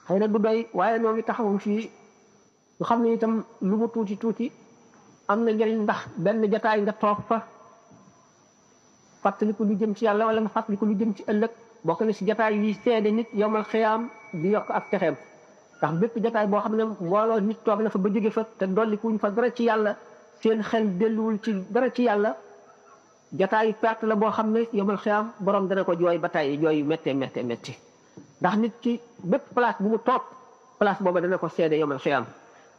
xëy na du doy waaye noo ngi taxawu fii ñu xam ne itam lu mu tuuti tuuti am na njëriñ ndax benn jataay nga toog fa fàttaliku lu jëm ci yàlla wala nga fàttaliku lu jëm ci ëllëg bokk na si jataay yi seede nit yowmal xiyaam di yokk ak texeem ndax bépp jataay boo xam ne mbooloo nit toog na fa ba jóge fa te dollikuñ fa dara ci yàlla seen xel delluwul ci dara ci yàlla jataay perte la boo xam ne yowmal xiyaam borom dana ko jooy ba tey jooy yu méttee méttee métti ndax nit ki bépp place bu mu toog place booba dana ko seede yowmal xiyaam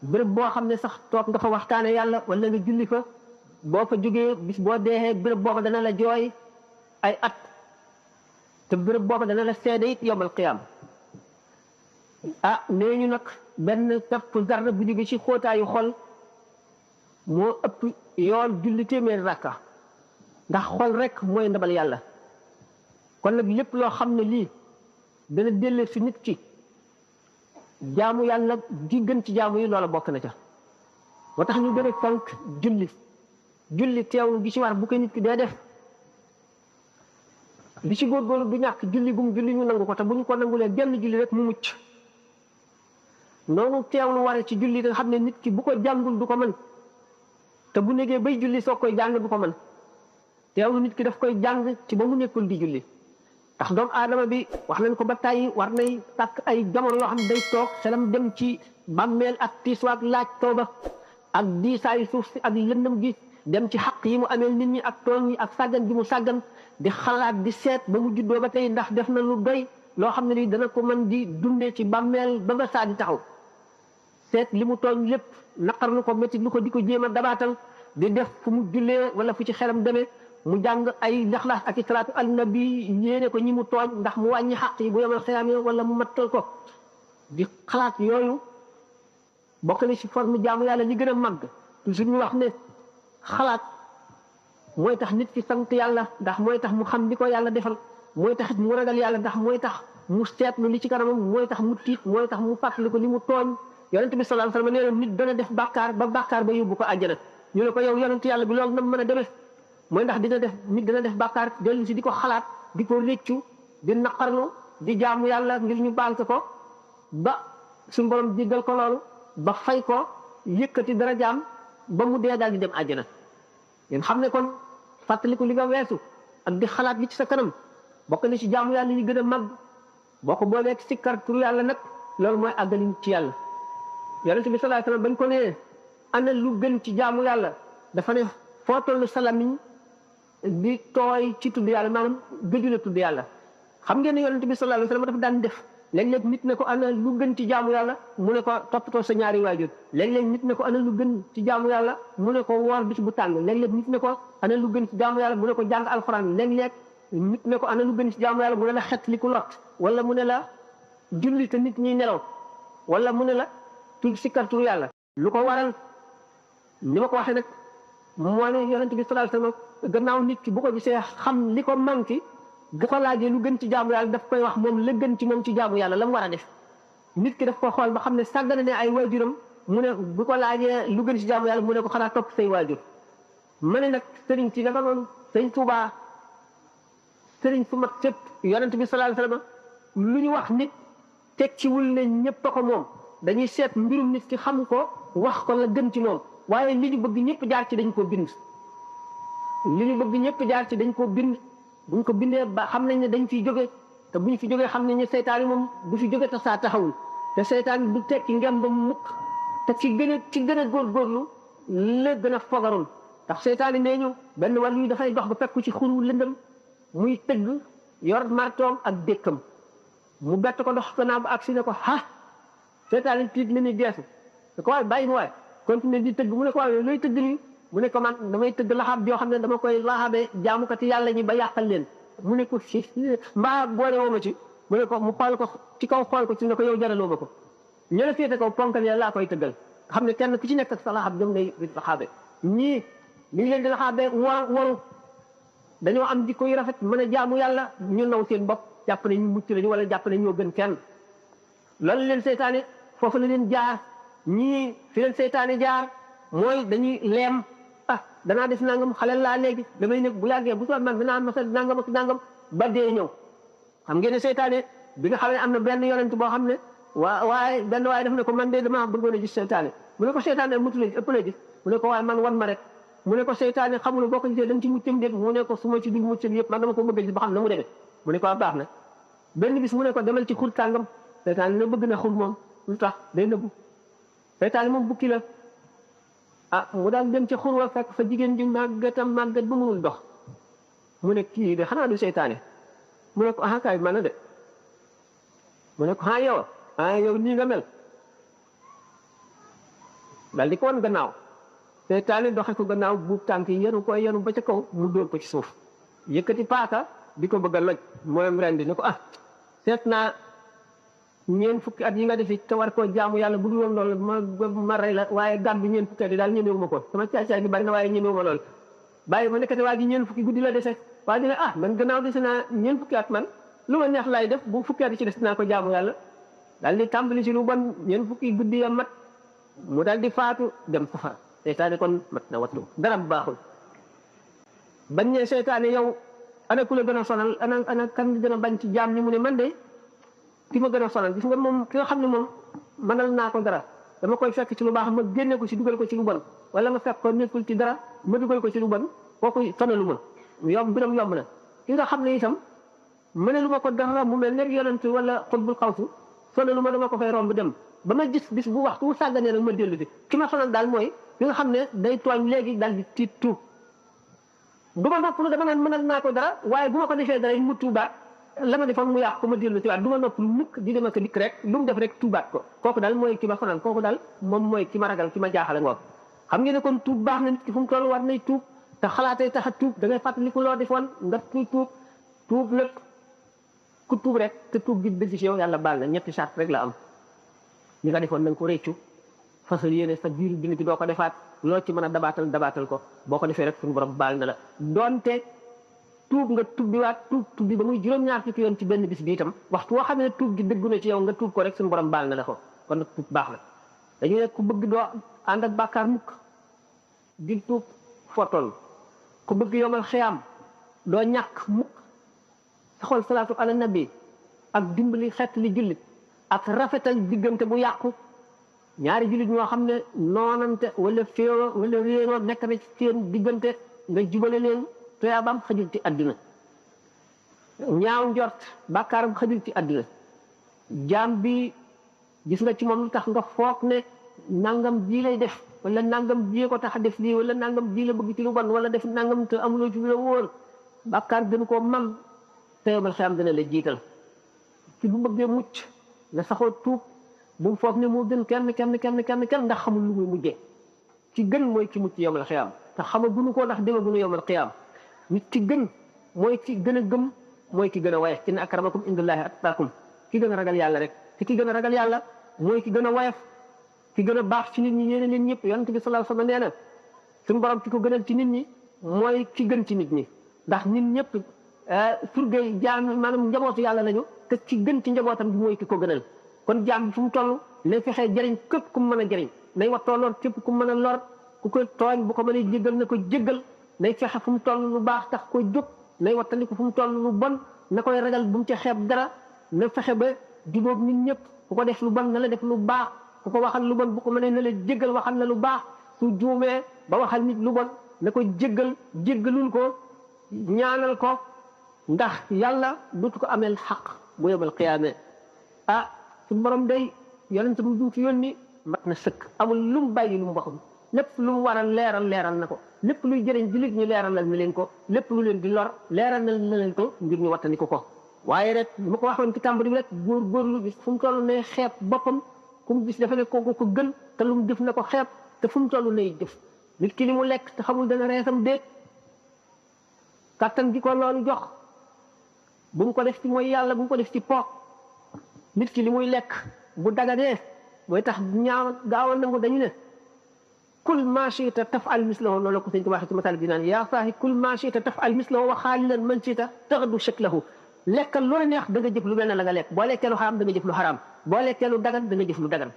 béréb boo xam ne sax toog nga fa waxtaane yàlla wala nga julli fa boo fa jógee bis boo deexee béréb booba dana la jooy ay at te béréb booba dana la seede it yowmal xiyaam ah nee ñu nag benn pepp zarra bu jóge ci xóotaayu xol moo ëpp yool julli téeméeri rakka ndax xol rek mooy ndabal yàlla kon nag lépp loo xam ne lii dana dellee si nit ki jaamu yàlla gi gën ci jaamu yi loola bokk na ca moo tax ñu gën a fonk julli teewlu gi ci war bu ko nit ki dee def li ci góorgóorlu du ñàkk julli gum julli ñu nangu ko te bu ñu ko nangulee genn julli rek mu mucc noonu teewlu ware ci julli nga xam ne nit ki bu ko jàngul du ko mën te bu négee bay julli soo koy jàng du ko mën teewlu nit ki daf koy jàng ci ba mu nekkul di julli ndax doomu aadama bi wax nañ ko ba tàyyi war nay tàkk ay jamono yoo xam ne day toog xelam dem ci bàmmeel ak tiiswaak laaj tooba ak diisaayu suuf si ak lëndëm gi dem ci xaq yi mu amee nit ñi ak tooñ yi ak sàggan gi mu sàggan di xalaat di seet ba mu juddoo ba tey ndax def na lu doy loo xam ne lii dana ko mën di dundee ci bàmmeel ba saa di taxaw seet li mu tooñ lépp naqar lu ko métti lu ko di ko jéem a dabaatal di def fu mu jullee wala fu ci xelam demee mu jàng ay Ixlaas ak salaatu ala nabi yéene ko ñi mu tooñ ndax mu wàññi xaq yi bu yemal xiyaam wala mu mattal ko di xalaat yooyu bokk na ci forme jaamu yàlla li gën a màgg toujours ñu wax ne xalaat mooy tax nit ki sant yàlla ndax mooy tax mu xam li ko yàlla defal mooy tax mu ragal yàlla ndax mooy tax mu seetlu li ci kanamam mooy tax mu tiit mooy tax mu fàttali ko li mu tooñ yonent bi sallallahu alayhi wa sallam nee na nit dana def bàkkaar ba bàkkaar ba yóbbu ko àjjana ñu ne ko yow yonent yàlla bi loolu na mën a demee mooy ndax nit dana def bàkkaar dellu si di ko xalaat di ko réccu di naqarlu di jaamu yàlla ngir ñu baal ko ba suñu borom jéggal ko loolu ba fay ko yëkkati dara jaam ba mu dee daal di dem àjjana yéen xam ne kon fàttaliku li nga weesu ak di xalaat li ci sa kanam bokk na ci jaamu yàlla yi gën a mag boo ko boolee sikkar turu yàlla nag loolu mooy àggali ci yàlla yonent bi sallallahu alayhi wasallam bañ ko nee ana lu gën ci jaamu yàlla dafa ne foo toll salamiñ di tooy ci tudd yàlla maanaam gëju na tudd yàlla xam ngeen ne yonent bi sallallahu alayhi wasallam dafa daan def léeg-léeg nit ne ko ana lu gën ci jaamu yàlla mu ne ko toppatoo sa ñaari waajur léeg-léeg nit ne ko ana lu gën ci jaamu yàlla mu ne ko woor bis bu tàng léeg-léeg nit ne ko ana lu gën ci jaamu yàlla mu ne ko jàng alxuraan léeg-léeg nit ne ko ana lu gën ci jaamu yàlla mu ne la xet li ku lot wala mu ne la julli te nit ñi nelaw wala mu ne la tudd sikkar turu yàlla lu ko waral ni ma ko waxee nag moo ne yonent bi sallallahu alayhi wasallam gannaaw nit ki bu ko gisee xam li ko manqué bu ko laajee lu gën ci jaamu yàlla daf koy wax moom la gën ci moom ci jaamu yàlla la mu war a def nit ki daf ko xool ba xam ne sàggane ne ay waajuram mu ne bu ko laajee lu gën ci jaamu yàlla mu ne ko xanaa topp say waajur ma ne nag sëriñ si dafa noonu sëriñ Tuubaa sëriñ su mat sëpp yonent bi sallallahu alayhi wasallam lu ñu wax nit tekkiwul ne ñëpp a ko moom dañuy seet mbirum nit ki xam ko wax ko la gën ci moom waaye li ñu bëgg ñëpp jaar ci dañ koo bind li ñu bëgg ñëpp jaar ci dañ koo bind buñ ko bindee ba xam nañ ne dañ fiy jóge te buñ fi jógee xam nañ ne seytaan yi moom du fi jóge te saa taxawul te seytaan yi du tekki ngem ba mukk te ci gën a góorgóorlu la gën a fogarul ndax seytaan yi nee ñu benn wàll yi dafay dox ba fekku ci xuru lëndëm muy tëgg yor martoom ak dékkam mu bett ko dox gannaaw ba agsi ne ko seytaan yi tiit li ni geesu ne ko waaye bàyyi ma waaye continuer di tëgg mu ne ko waaye looy tëgg nii mu ne ko man damay tëgg laxaab joo xam ne dama koy laxaabee jaamukati yàlla ñi ba yàqal leen mu ne ko mbaa boole woo ma ci mu ne ko mu xool ko ci kaw xool ko ci ne ko yow jaraloo ma ko ñu la féete kaw ponkal ya laa koy tëggal xam ne kenn ku ci nekk ak sa laxaab jëm ngay laxaabe ñii li ñu leen di laxaabee waru dañoo am jikko yu rafet mën a jaamu yàlla ñu naw seen bopp jàpp ne ñu mucc lañu wala jàpp ne ñoo gën kenn loolu leen seytaane foofu la leen jaar ñii fi leen seytaane jaar mooy dañuy leem danaa def nangam xale laa léegi damay nekk bu yàggee bu soo man danaa masa nangam ak nangam ba dee ñëw xam ngeen ne seytaane bi nga xam ne am na benn yonent boo xam ne waaye benn waaye def ne ko man de damaa bëggoon a gis seytaane mu ne ko seytaane mutu la ëpp la gis mu ne ko waaye man wan ma rek mu ne ko seytaane xamul boo ko gisee da nga ci muccam déet mu ne ko su ma ci dugg muccam yëpp man dama ko bëgg a gis ba xam na mu demee mu ne ko baax na benn bis mu ne ko demal ci xur tàngam seytaane na bëgg na xur moom lu tax day nëbbu seytaane moom bukki la mu daal dem ci xur wa fekk fa jigéen ji màggat ba mënul dox mu ne kii de xanaa du seytaane mu ne ko kaay man na de mu ne ko yow nii nga mel daal di ko wan gannaaw seytaane doxe ko gannaaw buub tànk yi yenu ba ca kaw mu dóor ko ci suuf yëkkati paaka di ko bëgg a loj mooy rendi ne ko seet naa ñeen fukki at yi nga defi te war koo jaamu yàlla bu dul woon loolu ma rey la waaye gàddu ñeen fukki at yi daal ñemewuma ko sama caay-caay gi bari na waaye ñemewuma loolu bàyyi ma nekkate waa ji ñeen fukki guddi la dese waa ji ne man gannaaw dese naa ñeen fukki at man lu ma neex laay def bu fukki at yi ci des naa ko jaamu yàlla daal di tàmbali si lu bon ñeen fukki guddi ya mat mu daal di faatu dem safara seytaane kon mat na wattu dara baaxul bañ ne seytaane yow ana ku la gën a sonal ana kan gën a bañ ci jaam ñi mu ne man de ki ma gën a sonal gis nga moom ki nga xam ne moom mënal naa ko dara dama koy fekk ci lu baax ma génne ko ci dugal ko ci lu bon wala ma fekk ko nekkul ci dara ma dugal ko ci lu bon kooku sonalu ma mbiram yomb na ki nga xam ne itam mënalu ma ko dara mu mel nekk yonent wala xutbul xawsu sonalu ma dama ko fay romb dem ba ma gis bis bu waxtu sàgganee nag ma dellu si ki ma sonal daal mooy ki nga xam ne day tooñ léegi daal di tiit tuub du ma nopp lu dama naan mënal naa ko dara waaye bu ma ko defee dara mu tuubaat la ma defoon mu yàq ko ma dellu si waat du ma nopp lu mukk di dem ak dikk rek lu mu def rek tuubaat ko kooku daal mooy ki ma sonal kooku daal moom mooy ki ma ragal ki ma jaaxale ngoog xam ngeen ne kon tuub baax na nit ki fu mu toll war nay tuub te xalaatee tax a tuub da ngay fàttaliku loo defoon nga tuub nag ku tuub rek te tuub gi dëgg ci yow yàlla baal na ñetti sart rek la am li nga defoon na nga ko réccu fasal yéene sa biir dina ci doo ko defaat loo ci mën a dabaatal ko boo ko defee rek suñu borom baal na la doonte tuub nga tubbiwaat tuub bi ba muy juróom-ñaar fukki yoon ci benn bis bi itam waxtu woo xam ne tuub gi dëggu na ci yow nga tuub ko rek suñu borom baal na la ko kon nag tuub baax na dañu ne ku bëgg doo ànd ak bàkkaar mukk di tuub fotol ku bëgg yomal xiyaam doo ñàkk mukk saxol salaatu ala nabi ak dimbali xeet li jullit ak rafetal diggante bu yàqu ñaari jullit ñoo xam ne noonante wala féewoo wala réeroo nekk na ci seen diggante nga jubale leen toyaabam xajul ci àdduna ñaaw njort bàkkaaram xajul ci àdduna jaam bi gis nga ci moom lu tax nga foog ne nangam ji lay def wala nangam ji ko tax a def lii wala nangam ji la bëgg ci lu bon wala def nangam te amuloo ci lu la wóor bàkkaar gën koo mam te yomal xiyam dana la jiital ci bu bëggee mucc na saxoo tuub bu mu foog ne moo gën kenn ndax xamul lu muy mujjee ci gën mooy ci mucc yomal xiyam te xamaguñu ko ndax demaguñu yomal xiyam nit ci gën mooy ci gën a gëm mooy ki gën a woyof inna akramakum indallahi atqakum ki gën a ragal yàlla rek te ki gën a ragal yàlla mooy ki gën a woyof ki gën a baax ci nit ñi ñeene leen ñëpp yonent bi sallallahu alayhi wasallam nee na suñu borom ki ko gënal ci nit ñi mooy ki gën ci nit ñi ndax nit ñëpp surgay jaam maanaam njabootu yàlla lañu te ci gën ci njabootam bi mooy ki ko gënal kon jaam bi fu mu toll lay fexee jëriñ képp ku mu mën a jëriñ nay wattoo lor képp ku mu mën a lor ku ko tooñ bu ko mënee jéggal na ko jéggal nay fexe fu mu toll lu baax tax koy jóg nay wattaliku fu mu toll lu bon na koy ragal bu mu ci xeeb dara na fexe ba jubóog nit ñëpp ku ko def lu bon na la def lu baax ku ko waxal lu bon bu ko mënee na la jéggal waxal na lu baax su juumee ba waxal nit lu bon na ko jéggalul ko ñaanal ko ndax yàlla dootu ko ameel xaq bu yawmal qiyaama su borom day yonent bu du fi yónni mat na sëkk amul lu mu bàyyi lu mu waxul lépp lu mu war a leeral na ko lépp luy jëriñ jullit ñu leeralal na leen ko lépp lu leen di lor leeral na leen ko ngir ñu wattandi ko waaye rek li ma ko waxoon ci tàmbali bi rek góorgóorlu bi fu mu toll ne xeeb boppam ku mu gis dafa ne kooku ko gën te lu mu def na ko xeeb te fu mu toll nay def nit ki li mu lekk te xamul dana reesam déet kattan gi ko loolu jox bu mu ko def ci mooy yàlla bu mu ko def ci pook nit ki li muy lekk bu daganee mooy tax ñaaw gaaw a nangu dañu ne kul ma shi'ta taf'al mislahu loolu ko sëñ ko waxee ci masal bi naan yaa saahi kul ma shi'ta taf'al mislahu wa xaalilan man shi'ta taxadu shaklahu lekkal lu la neex da nga jëf lu mel ne la nga lekk boo lekkee lu xaraam da nga jëf lu xaraam boo lekkee lu dagan da nga jëf lu dagan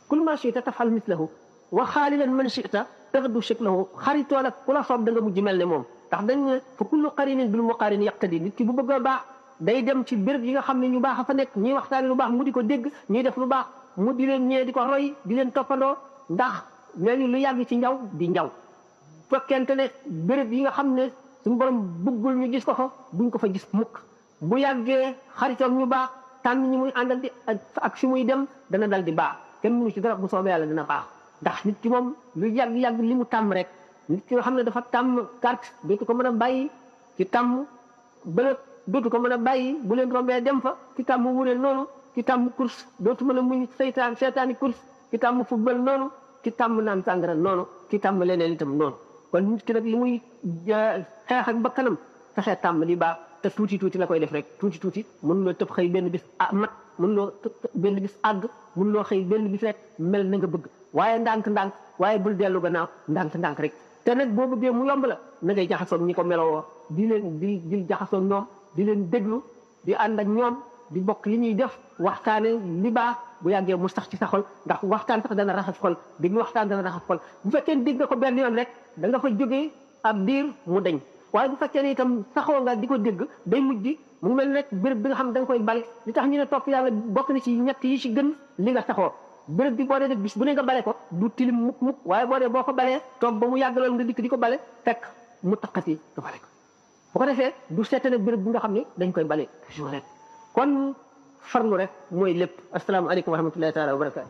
kul ma chita tafal mislahu wa xaalilan man chita taxdu shaklahu xaritoo nag ku la soob da nga mujj mel ne moom ndax dañ ne fa kullu qarinin bil muqarini yaqtadi nit ki bu bëgg a baax day dem ci béréb yi nga xam ne ñu baax a fa nekk ñuy waxtaane lu baax mu di ko dégg ñuy def lu baax mu di leen ñee di ko roy di leen toppandoo ndax ñooñu lu yàgg ci njaw di njaw fekkente ne béréb yi nga xam ne suñu borom bëggul ñu gis ko fa buñ ko fa gis mukk bu yàggee xaritoom ñu baax tànn ñi muy àndal di ak fi muy dem dana dal di baax kenn mënu ci dara bu soobee yàlla dina baax ndax nit ki moom lu yàgg-yàgg li mu tàmm rek nit ki nga xam ne dafa tàmm carte dootu ko mën a bàyyi ci tàmm bëlëb dootu ko mën a bàyyi bu leen rombee dem fa ki tàmm wureel noonu ki tàmm course dootu mën a muñ seetaani course ki tàmm football noonu ki tàmm naan sàngara noonu ki tàmm leneen itam noonu kon nit ki nag li muy xeex ak bakkanam fexe tàmm li baax te tuuti la koy def rek tuuti mën loo tëb xëy benn bis mat mën loo benn bis àgg mën loo xëy benn bis rek mel na nga bëgg waaye ndànk-ndànk waaye bul dellu gannaaw ndànk rek te nag boo bëggee mu yomb la na ngay jaxasoog ñi ko melowoo di jaxasoog ñoom di leen déglu di ànd ak ñoom di bokk li ñuy def waxtaane li baax bu yàggee mu sax ci sa xol ndax waxtaan sax dana raxas xol déglu waxtaan dana raxas xol bu fekkee dégg nga ko benn yoon rek da nga fa jógee ab diir mu dañ waaye bu fekkee ne itam saxoo nga di ko dégg day mujj mu mel rek béréb bi nga xam ne da nga koy bale li tax ñu ne topp yàlla bokk na ci ñett yi ci gën li nga saxoo béréb bi boo dee def bis bu ne nga bale ko du tilim mukk waaye boo dee boo ko balee toog ba mu yàgg loolu nga dikk di ko bale fekk mu taqati nga bale ko bu ko defee du seete ne béréb bi nga xam ne dañ koy bale toujours rek kon farlu rek mooy lépp asalaamaaleykum wa rahmatullahi taala wa barakatu